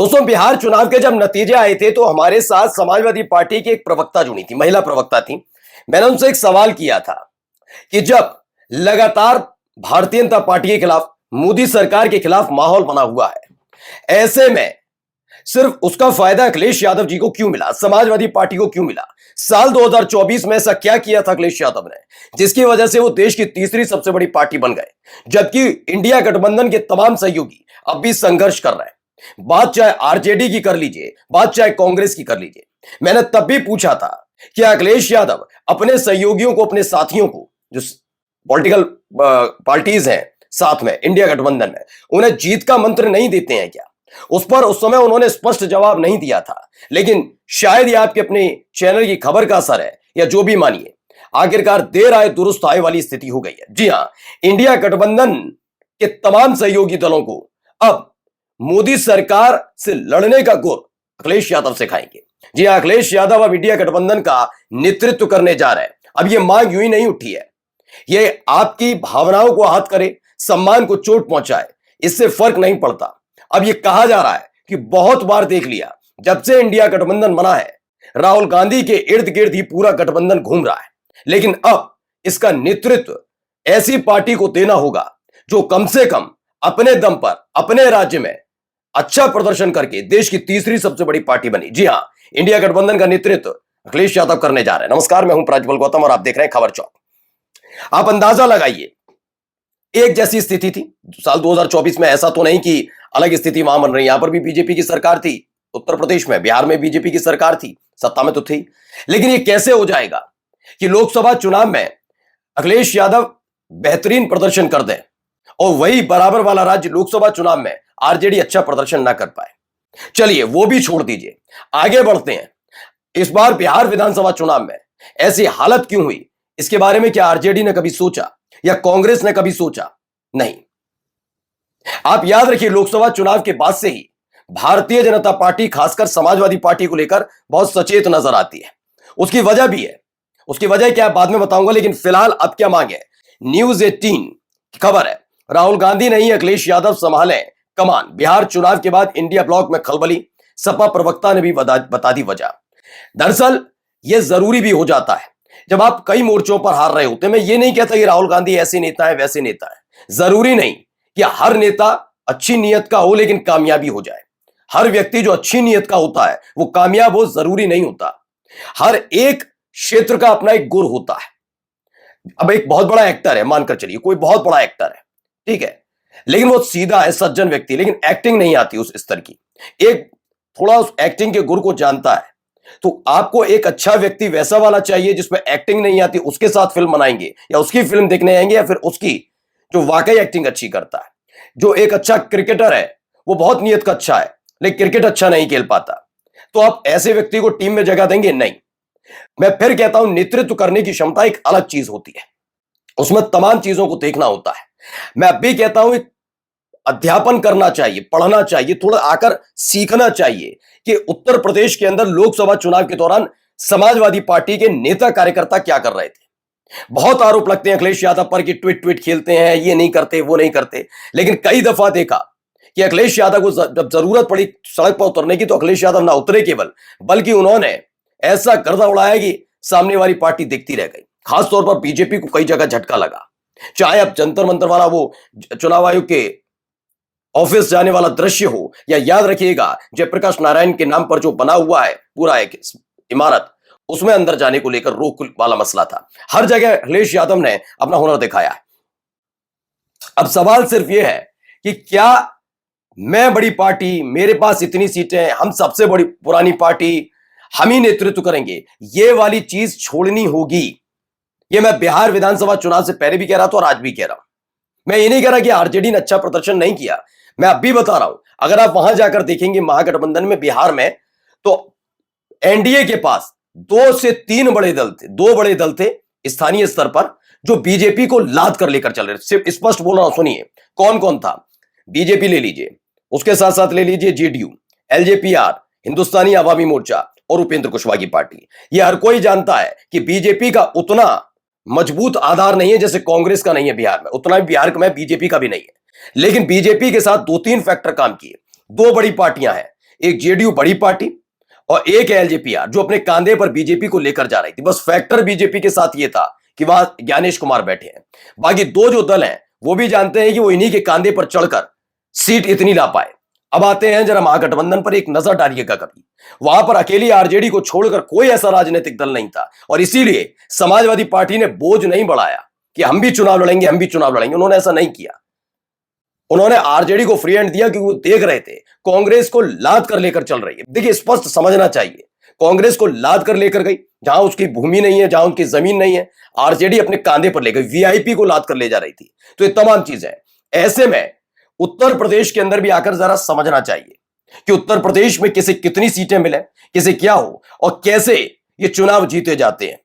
दोस्तों, बिहार चुनाव के जब नतीजे आए थे तो हमारे साथ समाजवादी पार्टी की एक प्रवक्ता जुड़ी थी, महिला प्रवक्ता थी। मैंने उनसे एक सवाल किया था कि जब लगातार भारतीय जनता पार्टी के खिलाफ, मोदी सरकार के खिलाफ माहौल बना हुआ है, ऐसे में सिर्फ उसका फायदा अखिलेश यादव जी को क्यों मिला, समाजवादी पार्टी को क्यों मिला? साल 2024 में ऐसा क्या किया था अखिलेश यादव ने जिसकी वजह से वो देश की तीसरी सबसे बड़ी पार्टी बन गए, जबकि इंडिया गठबंधन के तमाम सहयोगी अब भी संघर्ष कर रहे हैं। बात चाहे आरजेडी की कर लीजिए, बात चाहे कांग्रेस की कर लीजिए। मैंने तब भी पूछा था कि अखिलेश यादव अपने सहयोगियों को, अपने साथियों को, जो पॉलिटिकल पार्टीज हैं साथ में इंडिया गठबंधन में, उन्हें जीत का मंत्र नहीं देते हैं क्या? उस पर उस समय उन्होंने स्पष्ट जवाब नहीं दिया था, लेकिन शायद ये आपके अपने चैनल की खबर का असर है या जो भी मानिए, आखिरकार देर आए दुरुस्त आए वाली स्थिति हो गई है। जी हां, इंडिया गठबंधन के तमाम सहयोगी दलों को अब मोदी सरकार से लड़ने का गुर अखिलेश यादव से खाएंगे। जी हां, अखिलेश यादव अब इंडिया गठबंधन का नेतृत्व करने जा रहे हैं। अब यह मांग यूं ही नहीं उठी है, यह आपकी भावनाओं को आहत करे, सम्मान को चोट पहुंचाए, इससे फर्क नहीं पड़ता। अब यह कहा जा रहा है कि बहुत बार देख लिया, जब से इंडिया गठबंधन बना है, राहुल गांधी के इर्द गिर्द ही पूरा गठबंधन घूम रहा है, लेकिन अब इसका नेतृत्व ऐसी पार्टी को देना होगा जो कम से कम अपने दम पर अपने राज्य में अच्छा प्रदर्शन करके देश की तीसरी सबसे बड़ी पार्टी बनी। जी हां, इंडिया गठबंधन का नेतृत्व अखिलेश यादव करने जा रहे हैं। नमस्कार, मैं हूं प्रज्वल गौतम और आप देख रहे हैं खबर चौक। आप अंदाजा लगाइए, एक जैसी स्थिति थी साल 2024 में। ऐसा तो नहीं कि अलग स्थिति वहां बन रही, यहां पर भी बीजेपी की सरकार थी, उत्तर प्रदेश में, बिहार में बीजेपी की सरकार थी, सत्ता में तो थी। लेकिन यह कैसे हो जाएगा कि लोकसभा चुनाव में अखिलेश यादव बेहतरीन प्रदर्शन कर दें और वही बराबर वाला राज्य लोकसभा चुनाव में आरजेडी अच्छा प्रदर्शन ना कर पाए? चलिए वो भी छोड़ दीजिए, आगे बढ़ते हैं। इस बार बिहार विधानसभा चुनाव में ऐसी हालत क्यों हुई, इसके बारे में क्या आरजेडी ने कभी सोचा या कांग्रेस ने कभी सोचा? नहीं। आप याद रखिए, लोकसभा चुनाव के बाद से ही भारतीय जनता पार्टी, खासकर समाजवादी पार्टी को लेकर बहुत सचेत नजर आती है। उसकी वजह भी है, उसकी वजह क्या है बाद में बताऊंगा, लेकिन फिलहाल अब क्या मांगे? न्यूज 18 की खबर है, राहुल गांधी नहीं अखिलेश यादव संभाले कमान। बिहार चुनाव के बाद इंडिया ब्लॉक में खलबली, सपा प्रवक्ता ने भी बता दी वजह। दरअसल यह जरूरी भी हो जाता है जब आप कई मोर्चों पर हार रहे होते हैं। मैं ये नहीं कहता कि राहुल गांधी ऐसे नेता है वैसे नेता है, जरूरी नहीं कि हर नेता अच्छी नीयत का हो लेकिन कामयाबी हो जाए। हर व्यक्ति जो अच्छी नीयत का होता है वो कामयाब हो जरूरी नहीं होता। हर एक क्षेत्र का अपना एक गुर होता है। अब एक बहुत बड़ा एक्टर है, मानकर चलिए कोई बहुत बड़ा एक्टर है, ठीक है, लेकिन वो सीधा है, सज्जन व्यक्ति, लेकिन एक्टिंग नहीं आती उस स्तर की। एक थोड़ा उस एक्टिंग के गुर को जानता है, तो आपको एक अच्छा व्यक्ति वैसा वाला चाहिए जिसमें एक्टिंग नहीं आती, उसके साथ फिल्म बनाएंगे या उसकी फिल्म देखने आएंगे, या फिर उसकी जो वाकई एक्टिंग अच्छी करता है। जो एक अच्छा क्रिकेटर है, वो बहुत नियत का अच्छा है लेकिन क्रिकेट अच्छा नहीं खेल पाता, तो आप ऐसे व्यक्ति को टीम में जगह देंगे? नहीं। मैं फिर कहता हूं, नेतृत्व करने की क्षमता एक अलग चीज होती है, उसमें तमाम चीजों को देखना होता है। मैं अब भी कहता हूं, अध्यापन करना चाहिए, पढ़ना चाहिए, थोड़ा आकर सीखना चाहिए कि उत्तर प्रदेश के अंदर लोकसभा चुनाव के दौरान समाजवादी पार्टी के नेता कार्यकर्ता क्या कर रहे थे। बहुत आरोप लगते हैं अखिलेश यादव पर कि ट्वीट ट्वीट खेलते हैं, ये नहीं करते वो नहीं करते, लेकिन कई दफा देखा कि अखिलेश यादव को जब जरूरत पड़ी सड़क पर उतरने की तो अखिलेश यादव ना उतरे केवल, बल्कि उन्होंने ऐसा गर्दा उड़ाया कि सामने वाली पार्टी दिखती रह गई। खासतौर पर बीजेपी को कई जगह झटका लगा, चाहे अब जंतर मंतर वाला वो चुनाव आयोग के ऑफिस जाने वाला दृश्य हो, या याद रखिएगा जयप्रकाश नारायण के नाम पर जो बना हुआ है पूरा एक इमारत, उसमें अंदर जाने को लेकर रोक वाला मसला था। हर जगह अखिलेश यादव ने अपना हुनर दिखाया है। अब सवाल सिर्फ यह है कि क्या मैं बड़ी पार्टी, मेरे पास इतनी सीटें, हम सबसे बड़ी पुरानी पार्टी, हम ही नेतृत्व करेंगे, ये वाली चीज छोड़नी होगी। ये मैं बिहार विधानसभा चुनाव से पहले भी कह रहा था और आज भी कह रहा हूं। मैं ये नहीं कह रहा कि आरजेडी ने अच्छा प्रदर्शन नहीं किया, मैं अब भी बता रहा हूं, अगर आप वहां जाकर देखेंगे महागठबंधन में बिहार में, तो एनडीए के पास 2 से 3 बड़े दल थे, 2 बड़े दल थे स्थानीय स्तर पर जो बीजेपी को लाद कर लेकर चल रहे थे। सिर्फ स्पष्ट बोल रहा हूं, सुनिए कौन कौन था। बीजेपी ले लीजिए, उसके साथ साथ ले लीजिए जेडीयू, एलजेपीआर, हिंदुस्तानी आवामी मोर्चा और उपेंद्र कुशवाहा की पार्टी। यह हर कोई जानता है कि बीजेपी का उतना मजबूत आधार नहीं है जैसे कांग्रेस का नहीं है बिहार में, उतना भी बिहार में बीजेपी का भी नहीं है। लेकिन बीजेपी के साथ 2-3 फैक्टर काम किए। 2 बड़ी पार्टियां हैं, एक जेडीयू बड़ी पार्टी और एक एलजेपीआर जो अपने कांधे पर बीजेपी को लेकर जा रही थी। बस फैक्टर बीजेपी के साथ ये था कि वहां ज्ञानेश कुमार बैठे हैं। बाकी दो जो दल हैं वो भी जानते हैं कि वो इन्हीं के कांधे पर चढ़कर सीट इतनी ला पाए। अब आते हैं जरा महागठबंधन पर एक नजर डालिएगा कभी। वहां पर अकेली आरजेडी को छोड़कर कोई ऐसा राजनीतिक दल नहीं था और इसीलिए समाजवादी पार्टी ने बोझ नहीं बढ़ाया कि हम भी चुनाव लड़ेंगे, हम भी चुनाव लड़ेंगे। उन्होंने ऐसा नहीं किया। उन्होंने आरजेडी को फ्री हैंड दिया क्योंकि वो देख रहे थे कांग्रेस को लाद कर लेकर चल रही है। देखिए, स्पष्ट समझना चाहिए, कांग्रेस को लाद कर लेकर गई जहां उसकी भूमि नहीं है, जहां उनकी जमीन नहीं है। आरजेडी अपने कांधे पर ले गई, वीआईपी को लाद कर ले जा रही थी। तो ये तमाम चीजें, ऐसे में उत्तर प्रदेश के अंदर भी आकर जरा समझना चाहिए कि उत्तर प्रदेश में किसे कितनी सीटें मिले, किसे क्या हो और कैसे ये चुनाव जीते जाते हैं।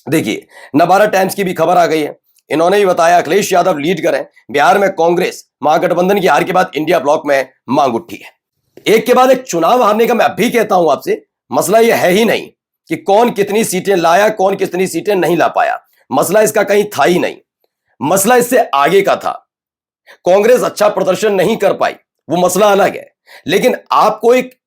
देखिए, नवारा टाइम्स की भी खबर आ गई है। इन्होंने ही बताया अखिलेश यादव लीड करें, बिहार में कांग्रेस महागठबंधन की हार के बाद इंडिया ब्लॉक में मांग उठी है। एक के बाद एक चुनाव हारने का मैं अब भी कहता हूं आपसे, मसला यह है ही नहीं कि कौन कितनी सीटें लाया, कौन कितनी सीटें नहीं ला पाया। मसला इसका कहीं था ही नहीं। मसला इससे आगे का था। कांग्रेस अच्छा प्रदर्शन नहीं कर पाई, वो मसला अलग है, लेकिन आपको एक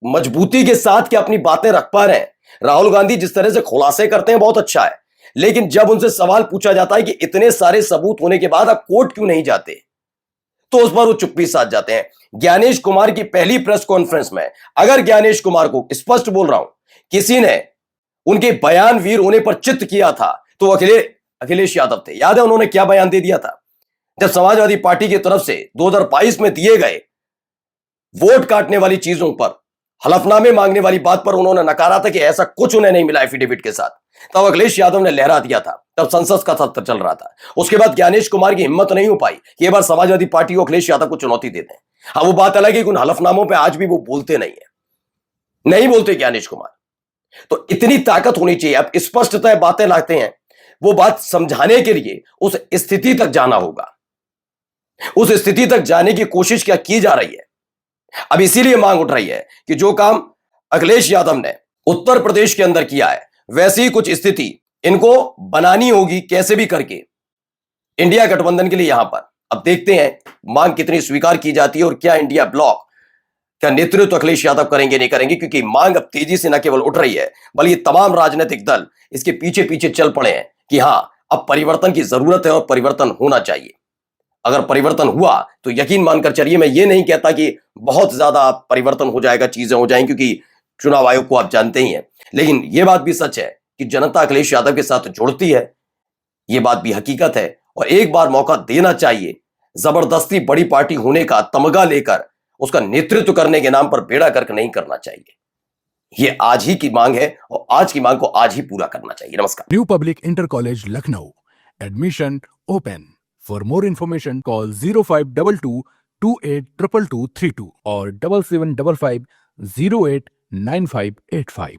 मजबूती के साथ क्या अपनी बातें रख पा रहे हैं। राहुल गांधी जिस तरह से खुलासे करते हैं बहुत अच्छा है, लेकिन जब उनसे सवाल पूछा जाता है कि इतने सारे सबूत होने के बाद आप कोर्ट क्यों नहीं जाते, तो उस पर वो चुप्पी साध जाते हैं। ज्ञानेश कुमार की पहली प्रेस कॉन्फ्रेंस में अगर ज्ञानेश कुमार को, स्पष्ट बोल रहा हूं, किसी ने उनके बयान वीर होने पर चित्त किया था तो अखिलेश यादव थे। याद है उन्होंने क्या बयान दे दिया था जब समाजवादी पार्टी की तरफ से 2022 में दिए गए वोट काटने वाली चीजों पर, हलफनामे मांगने वाली बात पर उन्होंने नकारा था कि ऐसा कुछ उन्हें नहीं मिला एफिडेविट के साथ। तब अखिलेश यादव ने लहरा दिया था, तब संसद का सत्र चल रहा था। उसके बाद ज्ञानेश कुमार की हिम्मत नहीं हो पाई कि एक बार समाजवादी पार्टी को अखिलेश यादव को चुनौती दे दें। हाँ, वो बात अलग है कि उन हलफनामों पर आज भी वो बोलते नहीं बोलते ज्ञानेश कुमार। तो इतनी ताकत होनी चाहिए। अब स्पष्टतः बातें लाते हैं, वो बात समझाने के लिए उस स्थिति तक जाना होगा। उस स्थिति तक जाने की कोशिश क्या की जा रही है। अब इसीलिए मांग उठ रही है कि जो काम अखिलेश यादव ने उत्तर प्रदेश के अंदर किया है, वैसी ही कुछ स्थिति इनको बनानी होगी कैसे भी करके इंडिया गठबंधन के लिए यहां पर। अब देखते हैं मांग कितनी स्वीकार की जाती है और क्या इंडिया ब्लॉक का नेतृत्व अखिलेश यादव करेंगे नहीं करेंगे, क्योंकि मांग अब तेजी से न केवल उठ रही है बल्कि तमाम राजनीतिक दल इसके पीछे पीछे चल पड़े हैं कि हां, अब परिवर्तन की जरूरत है और परिवर्तन होना चाहिए। अगर परिवर्तन हुआ तो यकीन मानकर चलिए, मैं ये नहीं कहता कि बहुत ज्यादा परिवर्तन हो जाएगा, चीजें हो जाएंगी, क्योंकि चुनाव आयोग को आप जानते ही हैं, लेकिन यह बात भी सच है कि जनता अखिलेश यादव के साथ जुड़ती है। यह बात भी हकीकत है और एक बार मौका देना चाहिए। जबरदस्ती बड़ी पार्टी होने का तमगा लेकर उसका नेतृत्व करने के नाम पर बेड़ा गर्क नहीं करना चाहिए। यह आज ही की मांग है और आज की मांग को आज ही पूरा करना चाहिए। नमस्कार। New public inter college Lucknow, admission open. For more information, call 0522 282232 or 7755 089585.